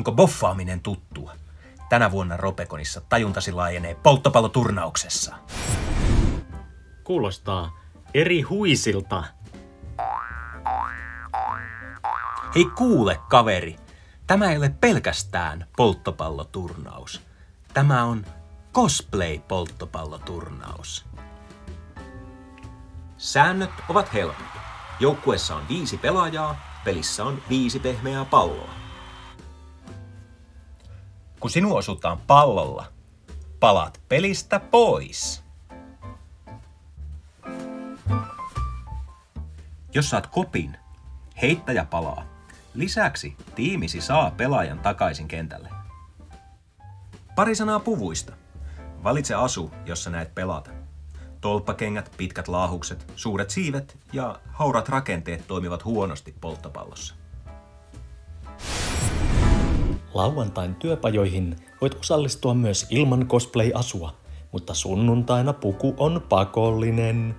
Onko boffaaminen tuttua? Tänä vuonna Robeconissa tajuntasi laajenee polttopalloturnauksessa. Kuulostaa eri huisilta. Hei kuule kaveri, tämä ei ole pelkästään polttopalloturnaus. Tämä on cosplay-polttopalloturnaus. Säännöt ovat helpot. Joukkueessa on 5 pelaajaa, pelissä on 5 pehmeää palloa. Kun sinua osutaan pallolla, palaat pelistä pois. Jos saat kopin, heittäjä palaa. Lisäksi tiimisi saa pelaajan takaisin kentälle. Pari sanaa puvuista. Valitse asu, jossa näet pelata. Tolppakengät, pitkät laahukset, suuret siivet ja haurat rakenteet toimivat huonosti polttopallossa. Lauantain työpajoihin voit osallistua myös ilman cosplay-asua, mutta sunnuntaina puku on pakollinen.